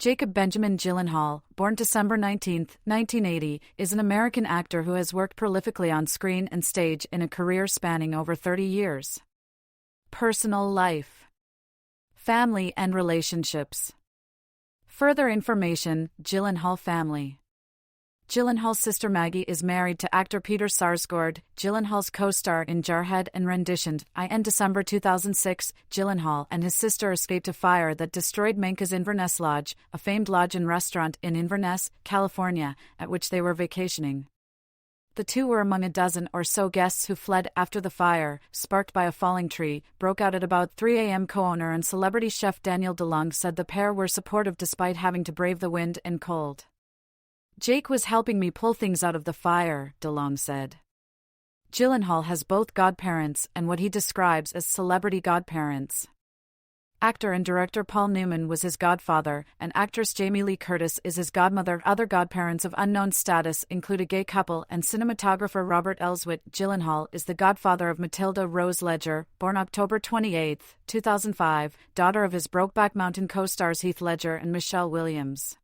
Jacob Benjamin Gyllenhaal, born December 19, 1980, is an American actor who has worked prolifically on screen and stage in a career spanning over 30 years. Personal life, family and relationships. Further information: Gyllenhaal family. Gyllenhaal's sister Maggie is married to actor Peter Sarsgaard, Gyllenhaal's co-star in Jarhead and Rendition. In December 2006, Gyllenhaal and his sister escaped a fire that destroyed Menka's Inverness Lodge, a famed lodge and restaurant in Inverness, California, at which they were vacationing. The two were among a dozen or so guests who fled after the fire, sparked by a falling tree, broke out at about 3 a.m. Co-owner and celebrity chef Daniel DeLong said the pair were supportive despite having to brave the wind and cold. "Jake was helping me pull things out of the fire," DeLong said. Gyllenhaal has both godparents and what he describes as celebrity godparents. Actor and director Paul Newman was his godfather, and actress Jamie Lee Curtis is his godmother. Other godparents of unknown status include a gay couple and cinematographer Robert Elswit. Gyllenhaal is the godfather of Matilda Rose Ledger, born October 28, 2005, daughter of his Brokeback Mountain co-stars Heath Ledger and Michelle Williams.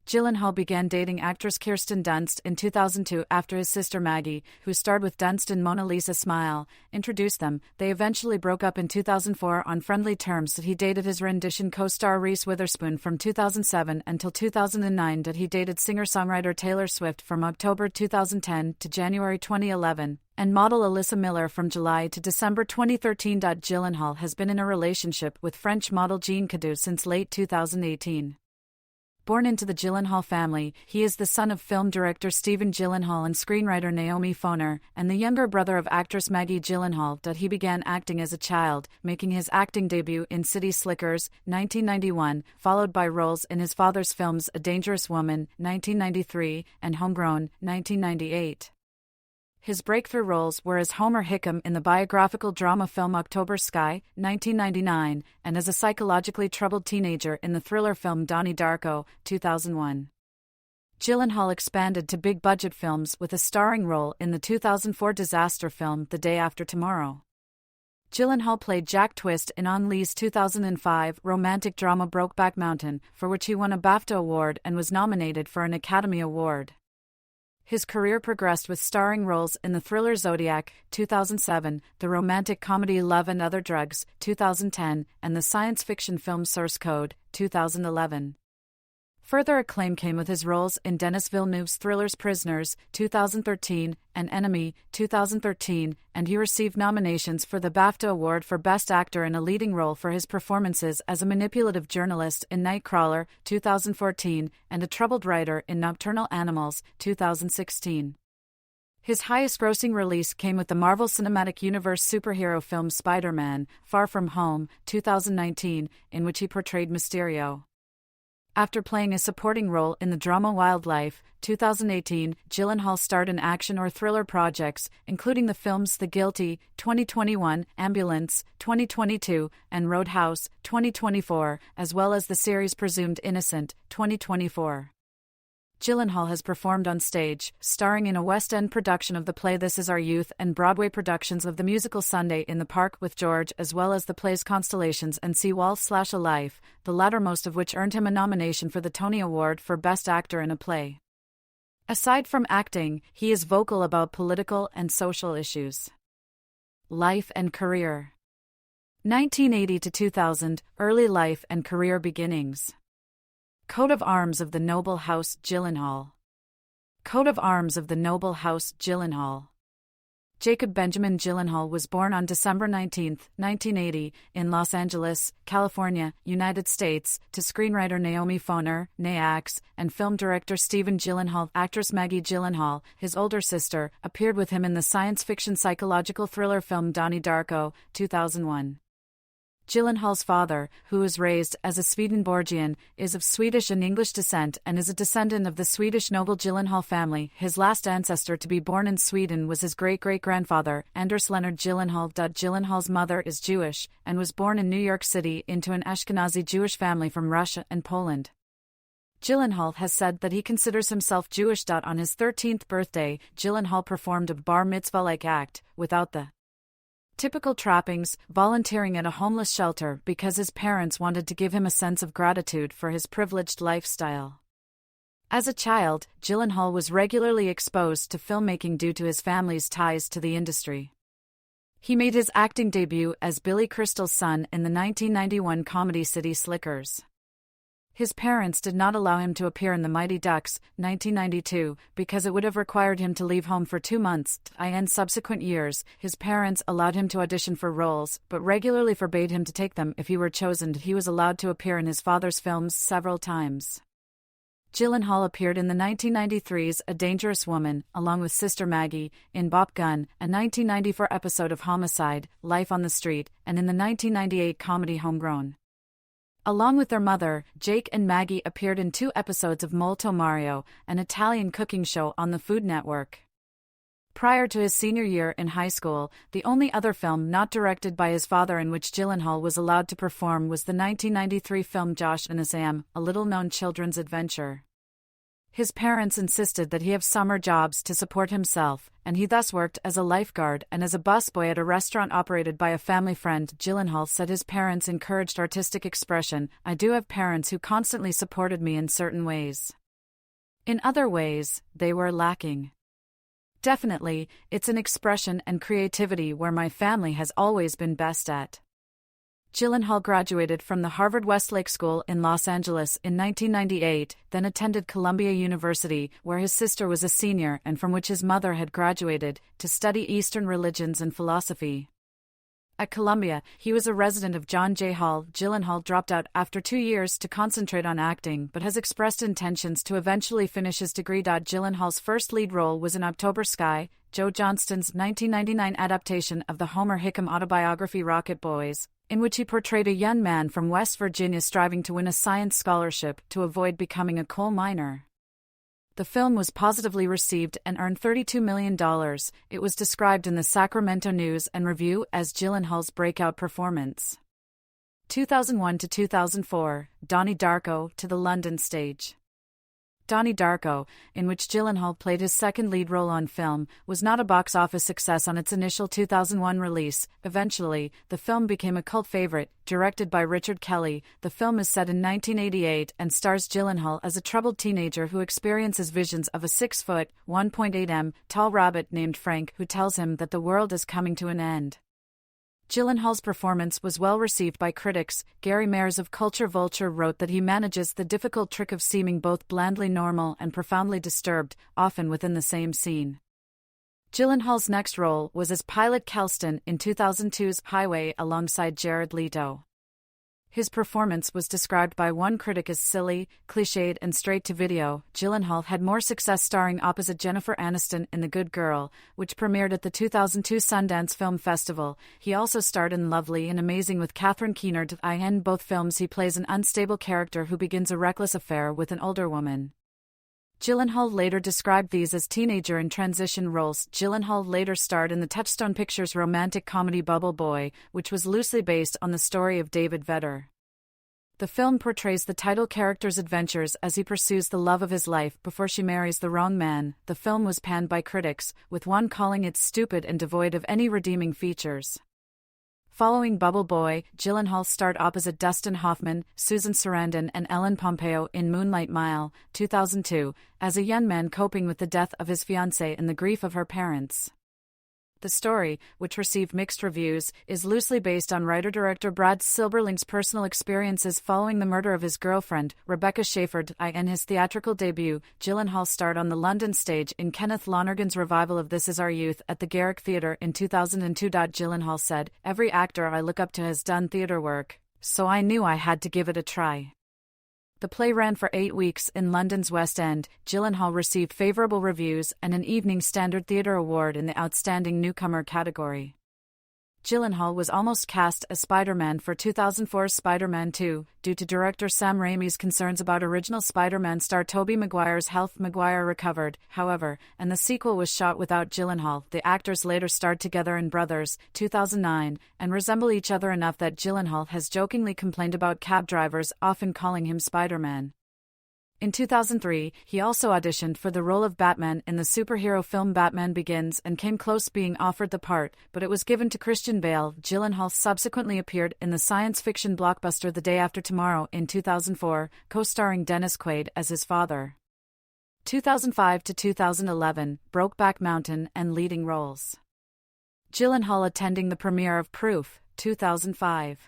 Gyllenhaal began dating actress Kirsten Dunst in 2002 after his sister Maggie, who starred with Dunst in Mona Lisa Smile, introduced them. They eventually broke up in 2004 on friendly terms. He dated his Rendition co-star Reese Witherspoon from 2007 until 2009. He dated singer-songwriter Taylor Swift from October 2010 to January 2011, and model Alyssa Miller from July to December 2013. Gyllenhaal has been in a relationship with French model Jean Cadu since late 2018. Born into the Gyllenhaal family, he is the son of film director Stephen Gyllenhaal and screenwriter Naomi Foner, and the younger brother of actress Maggie Gyllenhaal. He began acting as a child, making his acting debut in City Slickers, 1991, followed by roles in his father's films A Dangerous Woman, 1993, and Homegrown, 1998. His breakthrough roles were as Homer Hickam in the biographical drama film October Sky, 1999, and as a psychologically troubled teenager in the thriller film Donnie Darko, 2001. Gyllenhaal expanded to big-budget films with a starring role in the 2004 disaster film The Day After Tomorrow. Gyllenhaal played Jack Twist in Ang Lee's 2005 romantic drama Brokeback Mountain, for which he won a BAFTA award and was nominated for an Academy Award. His career progressed with starring roles in the thriller Zodiac, 2007, the romantic comedy Love and Other Drugs, 2010, and the science fiction film Source Code, 2011. Further acclaim came with his roles in Denis Villeneuve's thrillers Prisoners, 2013, and Enemy, 2013, and he received nominations for the BAFTA Award for Best Actor in a Leading Role for his performances as a manipulative journalist in Nightcrawler, 2014, and a troubled writer in Nocturnal Animals, 2016. His highest-grossing release came with the Marvel Cinematic Universe superhero film Spider-Man: Far From Home, 2019, in which he portrayed Mysterio. After playing a supporting role in the drama Wildlife, 2018, Gyllenhaal starred in action or thriller projects, including the films The Guilty, 2021, Ambulance, 2022, and Roadhouse, 2024, as well as the series Presumed Innocent, 2024. Gyllenhaal has performed on stage, starring in a West End production of the play This Is Our Youth and Broadway productions of the musical Sunday in the Park with George, as well as the plays Constellations and Sea Wall/A Life, the lattermost of which earned him a nomination for the Tony Award for Best Actor in a Play. Aside from acting, he is vocal about political and social issues. Life and career. 1980 to 2000, early life and career beginnings. Coat of Arms of the Noble House Gyllenhaal. Coat of Arms of the Noble House Gyllenhaal. Jacob Benjamin Gyllenhaal was born on December 19, 1980, in Los Angeles, California, United States, to screenwriter Naomi Foner, Nayax, and film director Stephen Gyllenhaal. Actress Maggie Gyllenhaal, his older sister, appeared with him in the science fiction psychological thriller film Donnie Darko, 2001. Gyllenhaal's father, who was raised as a Swedenborgian, is of Swedish and English descent and is a descendant of the Swedish noble Gyllenhaal family. His last ancestor to be born in Sweden was his great-great-grandfather, Anders Leonard Gyllenhaal. Gyllenhaal's mother is Jewish, and was born in New York City into an Ashkenazi Jewish family from Russia and Poland. Gyllenhaal has said that he considers himself Jewish. On his 13th birthday, Gyllenhaal performed a bar mitzvah-like act, without the Typical trappings: volunteering at a homeless shelter because his parents wanted to give him a sense of gratitude for his privileged lifestyle. As a child, Gyllenhaal was regularly exposed to filmmaking due to his family's ties to the industry. He made his acting debut as Billy Crystal's son in the 1991 comedy City Slickers. His parents did not allow him to appear in The Mighty Ducks, 1992, because it would have required him to leave home for 2 months. In subsequent years, his parents allowed him to audition for roles, but regularly forbade him to take them if he were chosen. He was allowed to appear in his father's films several times. Gyllenhaal appeared in the 1993's A Dangerous Woman, along with sister Maggie, in Bop Gun, a 1994 episode of Homicide, Life on the Street, and in the 1998 comedy Homegrown. Along with their mother, Jake and Maggie appeared in 2 episodes of Molto Mario, an Italian cooking show on the Food Network. Prior to his senior year in high school, the only other film not directed by his father in which Gyllenhaal was allowed to perform was the 1993 film Josh and Sam, a little-known children's adventure. His parents insisted that he have summer jobs to support himself, and he thus worked as a lifeguard and as a busboy at a restaurant operated by a family friend. Gyllenhaal said his parents encouraged artistic expression. "I do have parents who constantly supported me in certain ways. In other ways, they were lacking. Definitely, it's an expression and creativity where my family has always been best at." Gyllenhaal graduated from the Harvard Westlake School in Los Angeles in 1998, then attended Columbia University, where his sister was a senior and from which his mother had graduated, to study Eastern religions and philosophy. At Columbia, he was a resident of John J. Hall. Gyllenhaal dropped out after 2 years to concentrate on acting but has expressed intentions to eventually finish his degree. Gyllenhaal's first lead role was in October Sky, Joe Johnston's 1999 adaptation of the Homer Hickam autobiography Rocket Boys, in which he portrayed a young man from West Virginia striving to win a science scholarship to avoid becoming a coal miner. The film was positively received and earned $32 million. It was described in the Sacramento News and Review as Gyllenhaal's breakout performance. 2001 to 2004, Donnie Darko to the London stage. Donnie Darko, in which Gyllenhaal played his second lead role on film, was not a box office success on its initial 2001 release. Eventually, the film became a cult favorite. Directed by Richard Kelly, the film is set in 1988 and stars Gyllenhaal as a troubled teenager who experiences visions of a 6-foot, 1.8 m tall rabbit named Frank who tells him that the world is coming to an end. Gyllenhaal's performance was well received by critics. Gary Mayers of Culture Vulture wrote that he manages the difficult trick of seeming both blandly normal and profoundly disturbed, often within the same scene. Gyllenhaal's next role was as Pilot Kelston in 2002's Highway alongside Jared Leto. His performance was described by one critic as silly, cliched and straight-to-video. Gyllenhaal had more success starring opposite Jennifer Aniston in The Good Girl, which premiered at the 2002 Sundance Film Festival. He also starred in Lovely and Amazing with Catherine Keener. In both films he plays an unstable character who begins a reckless affair with an older woman. Gyllenhaal later described these as teenager in transition roles. Gyllenhaal later starred in the Touchstone Pictures romantic comedy Bubble Boy, which was loosely based on the story of David Vedder. The film portrays the title character's adventures as he pursues the love of his life before she marries the wrong man. The film was panned by critics, with one calling it stupid and devoid of any redeeming features. Following Bubble Boy, Gyllenhaal starred opposite Dustin Hoffman, Susan Sarandon and Ellen Pompeo in Moonlight Mile, 2002, as a young man coping with the death of his fiancée and the grief of her parents. The story, which received mixed reviews, is loosely based on writer-director Brad Silberling's personal experiences following the murder of his girlfriend, Rebecca Schaeffer. In his theatrical debut, Gyllenhaal starred on the London stage in Kenneth Lonergan's revival of This Is Our Youth at the Garrick Theatre in 2002. Gyllenhaal said, "Every actor I look up to has done theatre work, so I knew I had to give it a try." The play ran for 8 weeks in London's West End. Gyllenhaal received favourable reviews and an Evening Standard Theatre Award in the Outstanding Newcomer category. Gyllenhaal was almost cast as Spider-Man for 2004's Spider-Man 2, due to director Sam Raimi's concerns about original Spider-Man star Tobey Maguire's health. Maguire recovered, however, and the sequel was shot without Gyllenhaal. The actors later starred together in Brothers, 2009, and resemble each other enough that Gyllenhaal has jokingly complained about cab drivers often calling him Spider-Man. In 2003, he also auditioned for the role of Batman in the superhero film Batman Begins and came close being offered the part, but it was given to Christian Bale. Gyllenhaal subsequently appeared in the science fiction blockbuster The Day After Tomorrow in 2004, co-starring Dennis Quaid as his father. 2005 to 2011, Brokeback Mountain and leading roles. Gyllenhaal attending the premiere of Proof, 2005.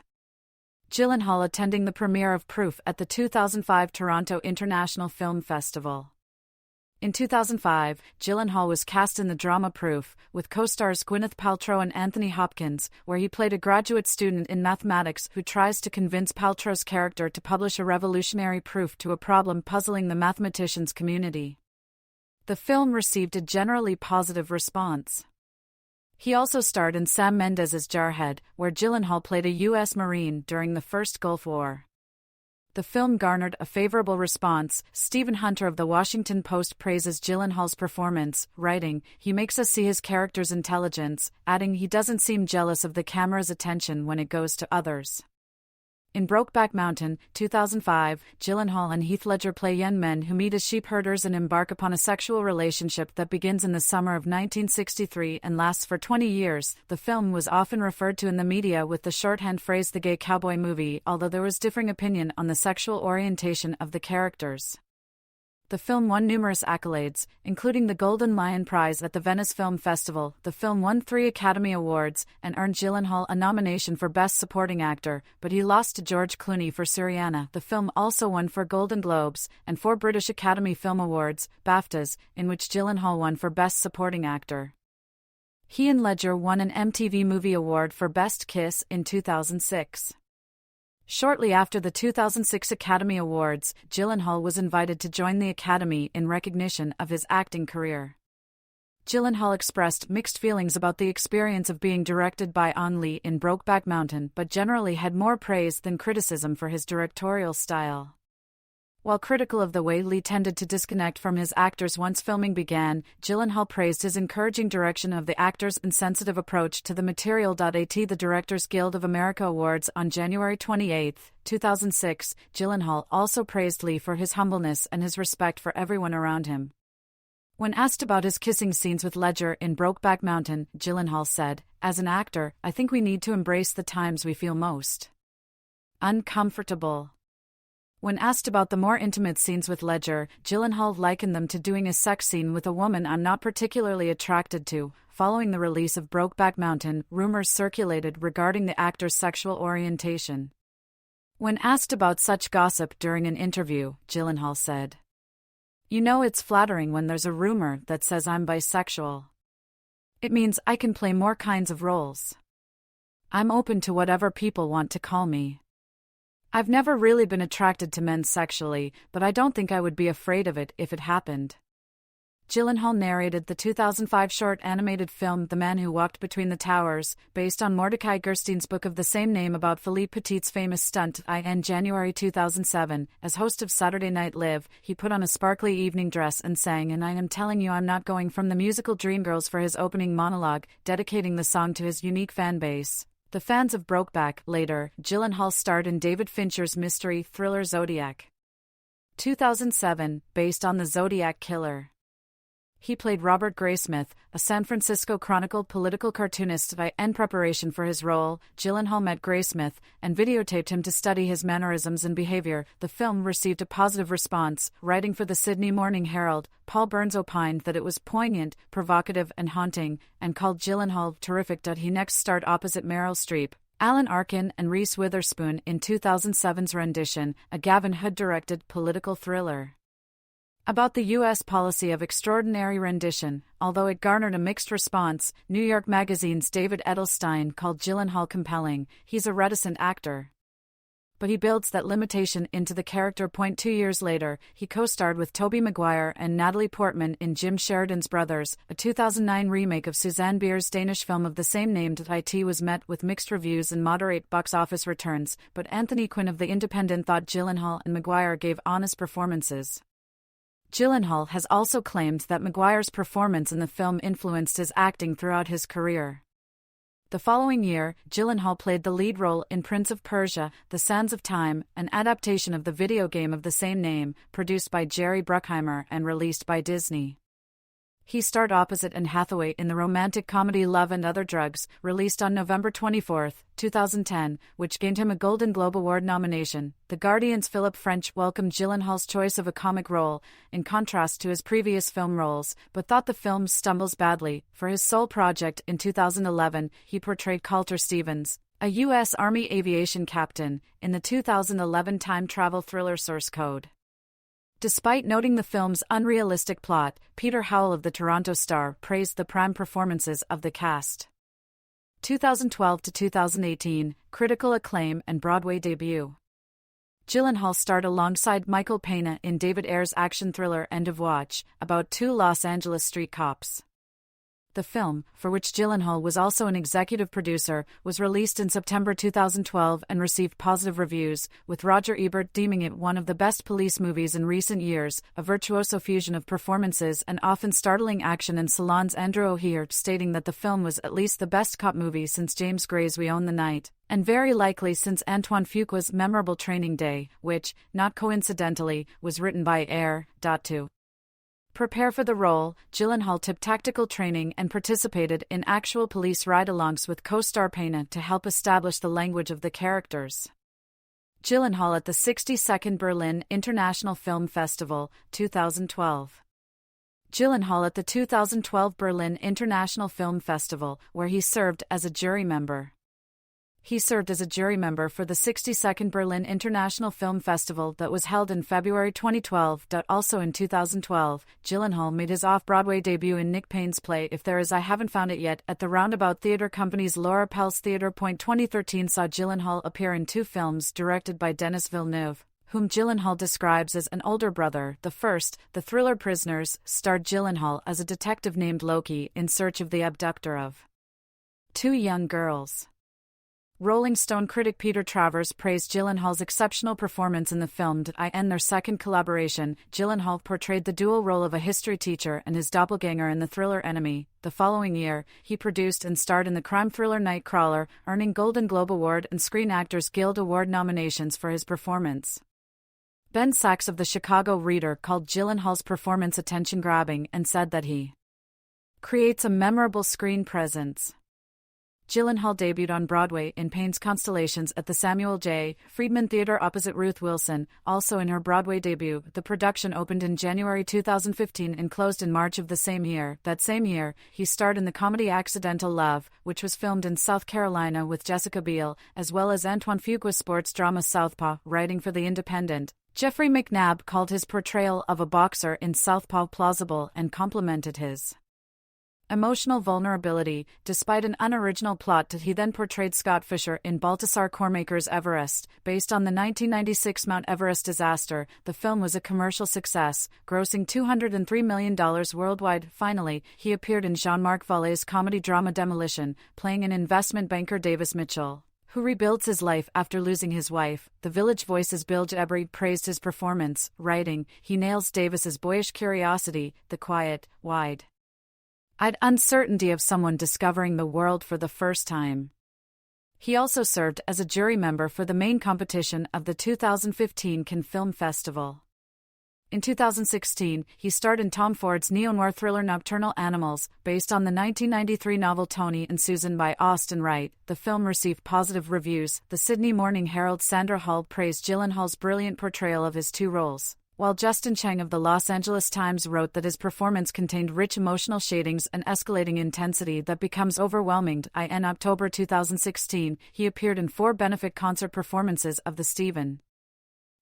Gyllenhaal attending the premiere of Proof at the 2005 Toronto International Film Festival. In 2005, Gyllenhaal was cast in the drama Proof, with co-stars Gwyneth Paltrow and Anthony Hopkins, where he played a graduate student in mathematics who tries to convince Paltrow's character to publish a revolutionary proof to a problem puzzling the mathematicians community. The film received a generally positive response. He also starred in Sam Mendes' Jarhead, where Gyllenhaal played a U.S. Marine during the First Gulf War. The film garnered a favorable response. Stephen Hunter of The Washington Post praises Gyllenhaal's performance, writing, "He makes us see his character's intelligence," adding, "He doesn't seem jealous of the camera's attention when it goes to others." In Brokeback Mountain, 2005, Gyllenhaal and Heath Ledger play young men who meet as sheep herders and embark upon a sexual relationship that begins in the summer of 1963 and lasts for 20 years. The film was often referred to in the media with the shorthand phrase "the gay cowboy movie," although there was differing opinion on the sexual orientation of the characters. The film won numerous accolades, including the Golden Lion Prize at the Venice Film Festival. The film won 3 Academy Awards and earned Gyllenhaal a nomination for Best Supporting Actor, but he lost to George Clooney for Syriana. The film also won 4 Golden Globes and 4 British Academy Film Awards, BAFTAs, in which Gyllenhaal won for Best Supporting Actor. He and Ledger won an MTV Movie Award for Best Kiss in 2006. Shortly after the 2006 Academy Awards, Gyllenhaal was invited to join the Academy in recognition of his acting career. Gyllenhaal expressed mixed feelings about the experience of being directed by Ang Lee in Brokeback Mountain, but generally had more praise than criticism for his directorial style. While critical of the way Lee tended to disconnect from his actors once filming began, Gyllenhaal praised his encouraging direction of the actors and sensitive approach to the material. At the Directors Guild of America Awards on January 28, 2006, Gyllenhaal also praised Lee for his humbleness and his respect for everyone around him. When asked about his kissing scenes with Ledger in Brokeback Mountain, Gyllenhaal said, "As an actor, I think we need to embrace the times we feel most uncomfortable." When asked about the more intimate scenes with Ledger, Gyllenhaal likened them to doing a sex scene with a woman I'm not particularly attracted to. Following the release of Brokeback Mountain, rumors circulated regarding the actor's sexual orientation. When asked about such gossip during an interview, Gyllenhaal said, "You know, it's flattering when there's a rumor that says I'm bisexual. It means I can play more kinds of roles. I'm open to whatever people want to call me. I've never really been attracted to men sexually, but I don't think I would be afraid of it if it happened." Gyllenhaal narrated the 2005 short animated film The Man Who Walked Between the Towers, based on Mordecai Gerstein's book of the same name about Philippe Petit's famous stunt. In January 2007, as host of Saturday Night Live, he put on a sparkly evening dress and sang "And I Am Telling You I'm Not Going" from the musical Dreamgirls for his opening monologue, dedicating the song to his unique fan base. The fans of Brokeback. Later, Gyllenhaal starred in David Fincher's mystery thriller Zodiac. 2007, based on the Zodiac Killer. He played Robert Graysmith, a San Francisco Chronicle political cartoonist. In preparation for his role, Gyllenhaal met Graysmith and videotaped him to study his mannerisms and behavior. The film received a positive response. Writing for the Sydney Morning Herald, Paul Burns opined that it was poignant, provocative, and haunting, and called Gyllenhaal terrific. He next starred opposite Meryl Streep, Alan Arkin, and Reese Witherspoon in 2007's rendition, a Gavin Hood-directed political thriller about the U.S. policy of extraordinary rendition. Although it garnered a mixed response, New York Magazine's David Edelstein called Gyllenhaal compelling. He's a reticent actor, but he builds that limitation into the character. 2 years later, he co-starred with Tobey Maguire and Natalie Portman in Jim Sheridan's Brothers, a 2009 remake of Susanne Bier's Danish film of the same name. It was met with mixed reviews and moderate box office returns, but Anthony Quinn of The Independent thought Gyllenhaal and Maguire gave honest performances. Gyllenhaal has also claimed that Maguire's performance in the film influenced his acting throughout his career. The following year, Gyllenhaal played the lead role in Prince of Persia: The Sands of Time, an adaptation of the video game of the same name, produced by Jerry Bruckheimer and released by Disney. He starred opposite Anne Hathaway in the romantic comedy Love and Other Drugs, released on November 24, 2010, which gained him a Golden Globe Award nomination. The Guardian's Philip French welcomed Gyllenhaal's choice of a comic role, in contrast to his previous film roles, but thought the film stumbles badly. For his sole project in 2011, he portrayed Colter Stevens, a U.S. Army aviation captain, in the 2011 time travel thriller Source Code. Despite noting the film's unrealistic plot, Peter Howell of the Toronto Star praised the prime performances of the cast. 2012 to 2018, critical acclaim and Broadway debut. Gyllenhaal starred alongside Michael Pena in David Ayer's action thriller End of Watch, about two Los Angeles street cops. The film, for which Gyllenhaal was also an executive producer, was released in September 2012 and received positive reviews, with Roger Ebert deeming it one of the best police movies in recent years, a virtuoso fusion of performances and often startling action, and Salon's Andrew O'Heir stating that the film was at least the best cop movie since James Gray's We Own the Night, and very likely since Antoine Fuqua's memorable Training Day, which, not coincidentally, was written by Ayer. To prepare for the role, Gyllenhaal took tactical training and participated in actual police ride-alongs with co-star Pena to help establish the language of the characters. Gyllenhaal at the 62nd Berlin International Film Festival, 2012. Gyllenhaal at the 2012 Berlin International Film Festival, where he served as a jury member. He served as a jury member for the 62nd Berlin International Film Festival that was held in February 2012. Also in 2012, Gyllenhaal made his off-Broadway debut in Nick Payne's play If There Is I Haven't Found It Yet at the Roundabout Theatre Company's Laura Pels Theatre. 2013 saw Gyllenhaal appear in two films directed by Denis Villeneuve, whom Gyllenhaal describes as an older brother. The first, the thriller Prisoners, starred Gyllenhaal as a detective named Loki in search of the abductor of two young girls. Rolling Stone critic Peter Travers praised Gyllenhaal's exceptional performance in the film. In their second collaboration, Gyllenhaal portrayed the dual role of a history teacher and his doppelganger in the thriller Enemy. The following year, he produced and starred in the crime thriller Nightcrawler, earning Golden Globe Award and Screen Actors Guild Award nominations for his performance. Ben Sachs of the Chicago Reader called Gyllenhaal's performance attention-grabbing and said that he creates a memorable screen presence. Gyllenhaal debuted on Broadway in Payne's Constellations at the Samuel J. Friedman Theatre opposite Ruth Wilson, also in her Broadway debut. The production opened in January 2015 and closed in March of the same year. That same year, he starred in the comedy Accidental Love, which was filmed in South Carolina with Jessica Biel, as well as Antoine Fuqua's sports drama Southpaw. Writing for The Independent, Jeffrey McNabb called his portrayal of a boxer in Southpaw plausible and complimented his emotional vulnerability. Despite an unoriginal plot, he then portrayed Scott Fisher in Baltasar Kormaker's Everest. Based on the 1996 Mount Everest disaster, the film was a commercial success, grossing $203 million worldwide. Finally, he appeared in Jean-Marc Vallée's comedy drama Demolition, playing an investment banker Davis Mitchell, who rebuilds his life after losing his wife. The Village Voice's Bill Gebry praised his performance, writing, "He nails Davis's boyish curiosity, the quiet, wide-eyed uncertainty of someone discovering the world for the first time." He also served as a jury member for the main competition of the 2015 Cannes Film Festival. In 2016, he starred in Tom Ford's neo-noir thriller Nocturnal Animals, based on the 1993 novel Tony and Susan by Austin Wright. The film received positive reviews. The Sydney Morning Herald's Sandra Hall praised Gyllenhaal's brilliant portrayal of his two roles, while Justin Chang of the Los Angeles Times wrote that his performance contained rich emotional shadings and escalating intensity that becomes overwhelming. In October 2016, he appeared in 4 benefit concert performances of the Stephen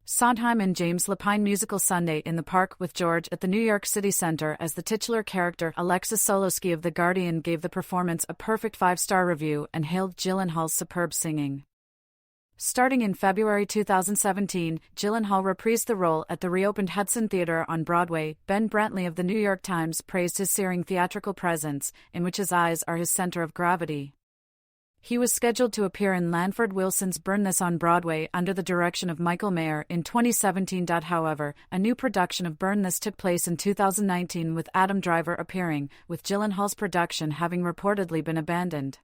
Sondheim and James Lapine musical Sunday in the Park with George at the New York City Center as the titular character. Alexis Solosky of The Guardian gave the performance a perfect 5-star review and hailed Gyllenhaal's superb singing. Starting in February 2017, Gyllenhaal reprised the role at the reopened Hudson Theatre on Broadway. Ben Brantley of The New York Times praised his searing theatrical presence, in which his eyes are his center of gravity. He was scheduled to appear in Lanford Wilson's Burn This on Broadway under the direction of Michael Mayer in 2017. However, a new production of Burn This took place in 2019 with Adam Driver appearing, with Gyllenhaal's production having reportedly been abandoned.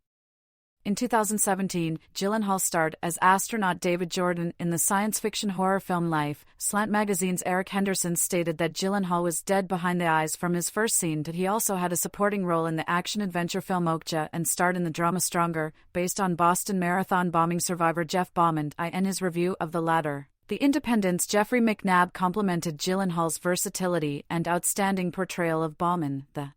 In 2017, Gyllenhaal starred as astronaut David Jordan in the science fiction horror film Life. Slant Magazine's Eric Henderson stated that Gyllenhaal was dead behind the eyes from his first scene, that he also had a supporting role in the action-adventure film Okja and starred in the drama Stronger, based on Boston Marathon bombing survivor Jeff Beaumont. In his review of the latter, The Independent's Jeffrey McNabb complimented Gyllenhaal's versatility and outstanding portrayal of Beaumont. The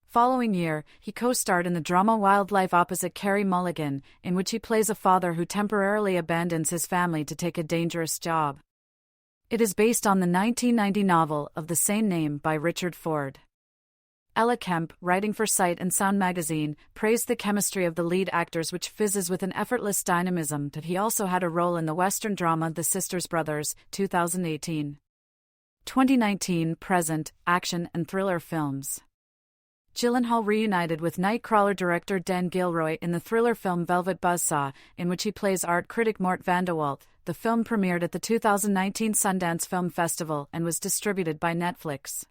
following year, he co-starred in the drama Wildlife opposite Carey Mulligan, in which he plays a father who temporarily abandons his family to take a dangerous job. It is based on the 1990 novel of the same name by Richard Ford. Ella Kemp, writing for Sight and Sound magazine, praised the chemistry of the lead actors, which fizzes with an effortless dynamism. That he also had a role in the Western drama The Sisters Brothers, 2018. 2019 present, action and thriller films. Gyllenhaal reunited with Nightcrawler director Dan Gilroy in the thriller film Velvet Buzzsaw, in which he plays art critic Mort Vanderwalt. The film premiered at the 2019 Sundance Film Festival and was distributed by Netflix.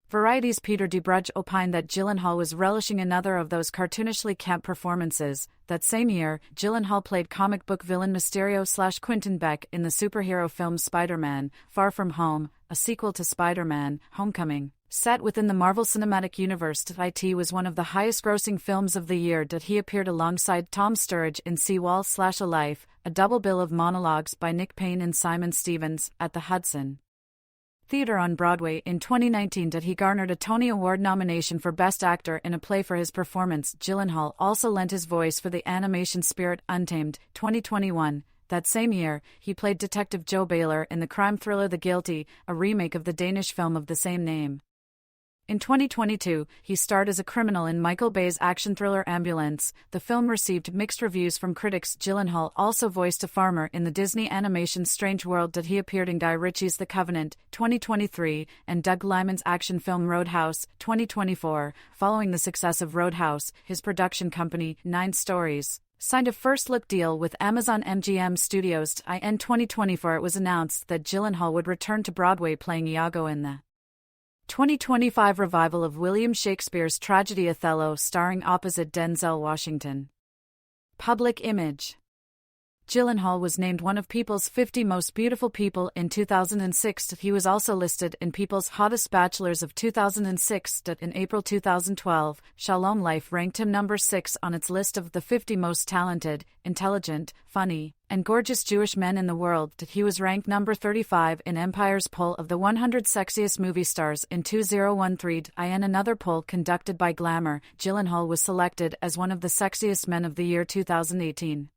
Variety's Peter DeBruge opined that Gyllenhaal was relishing another of those cartoonishly camp performances. That same year, Gyllenhaal played comic book villain Mysterio/Quentin Beck in the superhero film Spider-Man: Far From Home, a sequel to Spider-Man: Homecoming. Set within the Marvel Cinematic Universe, it was one of the highest-grossing films of the year. He appeared alongside Tom Sturridge in Seawall/Alive, a double bill of monologues by Nick Payne and Simon Stevens, at the Hudson Theater on Broadway. In 2019, he garnered a Tony Award nomination for Best Actor in a Play for his performance. Gyllenhaal also lent his voice for the animation Spirit Untamed, 2021. That same year, he played Detective Joe Baylor in the crime thriller The Guilty, a remake of the Danish film of the same name. In 2022, he starred as a criminal in Michael Bay's action thriller Ambulance. The film received mixed reviews from critics. Gyllenhaal also voiced a farmer in the Disney animation Strange World. He appeared in Guy Ritchie's The Covenant, 2023, and Doug Liman's action film Roadhouse, 2024. Following the success of Roadhouse, his production company, 9 Stories, signed a first-look deal with Amazon MGM Studios. In 2024, it was announced that Gyllenhaal would return to Broadway playing Iago in the 2025 revival of William Shakespeare's tragedy Othello, starring opposite Denzel Washington. Public image. Gyllenhaal was named one of People's 50 Most Beautiful People in 2006. He was also listed in People's Hottest Bachelors of 2006. In April 2012, Shalom Life ranked him number 6 on its list of the 50 most talented, intelligent, funny, and gorgeous Jewish men in the world. He was ranked number 35 in Empire's poll of the 100 sexiest movie stars in 2013. In another poll conducted by Glamour, Gyllenhaal was selected as one of the sexiest men of the year 2018.